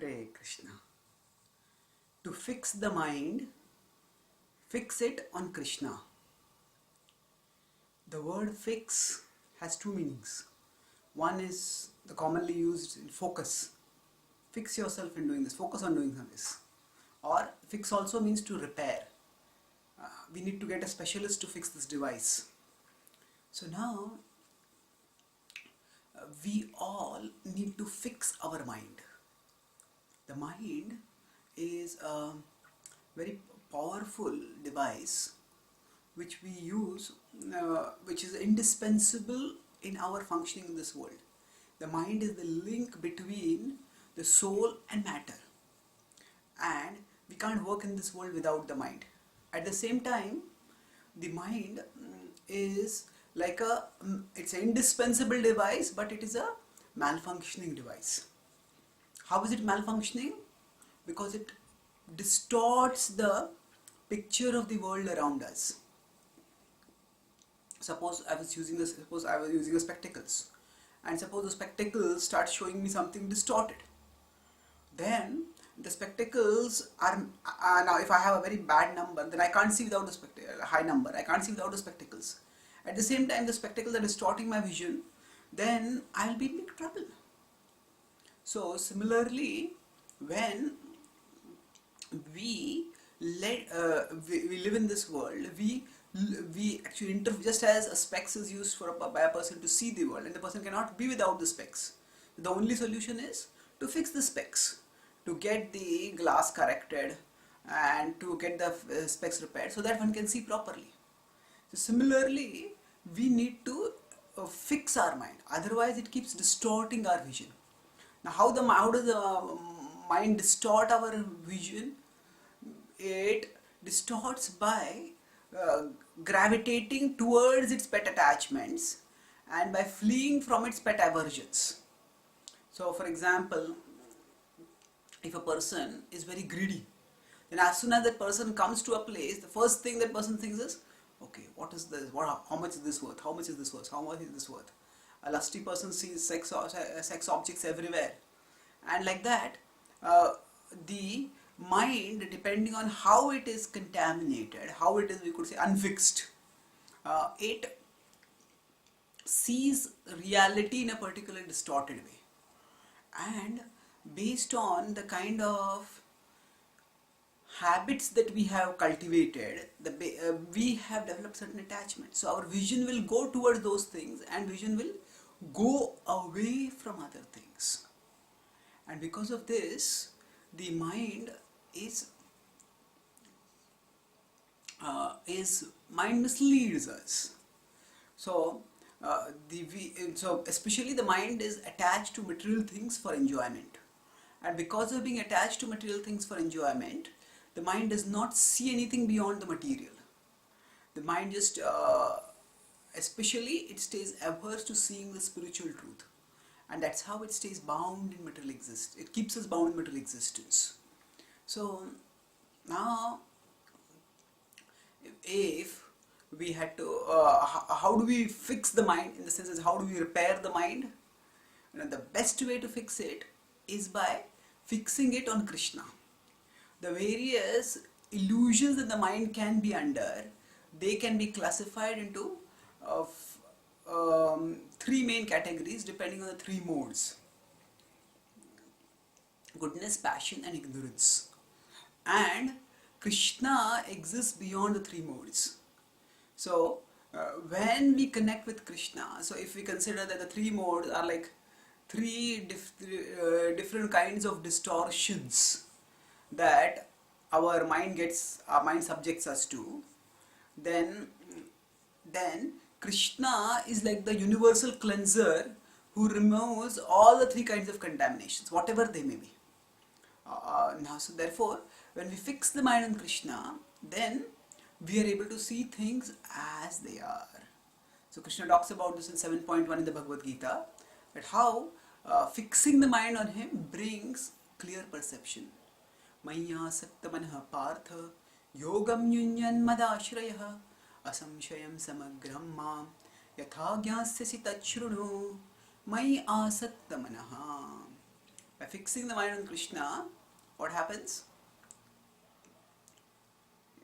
Hare Krishna. To fix the mind, fix it on Krishna. The word fix has two meanings. One is the commonly used focus. Fix yourself in doing this, focus on doing this. Or fix also means to repair. We need to get a specialist to fix this device. So now we all need to fix our mind. The mind is a very powerful device which we use, which is indispensable in our functioning in this world. The mind is the link between the soul and matter, and we can't work in this world without the mind. At the same time, the mind is like it's an indispensable device, but it is a malfunctioning device. How is it malfunctioning? Because it distorts the picture of the world around us. Suppose I was using the spectacles, and suppose the spectacles start showing me something distorted. Then the spectacles are now, if I have a very bad number, then I can't see without the high number. I can't see without the spectacles. At the same time, the spectacles are distorting my vision. Then I'll be in big trouble. So similarly, when we live in this world, we actually just as a specs is used by a person to see the world, and the person cannot be without the specs. The only solution is to fix the specs, to get the glass corrected and to get the specs repaired so that one can see properly. So similarly, we need to fix our mind, otherwise it keeps distorting our vision. Now how does the mind distort our vision? It distorts by gravitating towards its pet attachments and by fleeing from its pet aversions. So for example, if a person is very greedy, then as soon as that person comes to a place, the first thing that person thinks is, okay, what is this? How much is this worth? How much is this worth? How much is this worth? A lusty person sees sex objects everywhere, and like that, the mind, depending on how it is contaminated, how it is, we could say, unfixed, it sees reality in a particularly distorted way, and based on the kind of habits that we have cultivated, we have developed certain attachments. So our vision will go towards those things, and vision will go away from other things. And because of this, the mind mind misleads us. So so especially the mind is attached to material things for enjoyment, and because of being attached to material things for enjoyment, the mind does not see anything beyond the material. The mind just especially it stays averse to seeing the spiritual truth, and that's how it stays bound in material existence. It keeps us bound in material existence. So now, if we had to, how do we fix the mind, in the sense of how do we repair the mind? The best way to fix it is by fixing it on Krishna. The various illusions that the mind can be under, they can be classified into three main categories depending on the three modes: goodness, passion and ignorance. And Krishna exists beyond the three modes. So when we connect with Krishna, so if we consider that the three modes are like three different kinds of distortions that our mind subjects us to, then Krishna is like the universal cleanser who removes all the three kinds of contaminations, whatever they may be. Now, so therefore, when we fix the mind on Krishna, then we are able to see things as they are. So Krishna talks about this in 7.1 in the Bhagavad Gita, that how fixing the mind on him brings clear perception. Maya sakta manah partha yogam yunyan madashrayah asamshayam samagram mam yatha gyasyasi tachrunu mai asakta manaha. By fixing the mind on Krishna, what happens?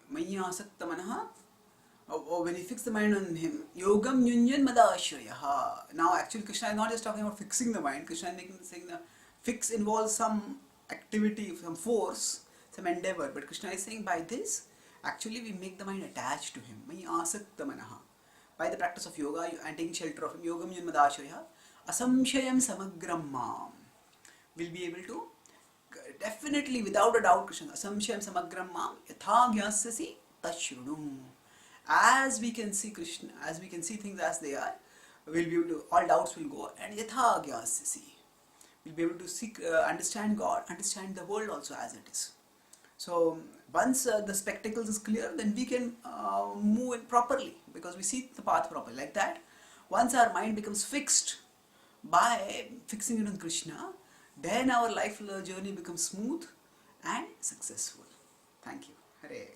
Maya asakta manaha. Or when you fix the mind on him, yogam yunyan madashrayaha. Now actually Krishna is not just talking about fixing the mind. Krishna is saying the fix involves some activity, some force, some endeavor. But Krishna is saying by this, actually we make the mind attached to him. Maya asakta manaha. By the practice of yoga and taking shelter of him, yogam yunyan madashrayaha, asamshayam samagram mam. We'll be able to definitely, without a doubt, Krishna, asamshayam samagram mam yatha gyasyasi tashrunum. As we can see Krishna, as we can see things as they are, we'll be able to, all doubts will go, and yatha gyasyasi. We'll be able to seek, understand God, understand the world also as it is. So once the spectacles is clear, then we can move it properly, because we see the path properly. Like that, once our mind becomes fixed by fixing it on Krishna, then our life journey becomes smooth and successful. Thank you. Hare.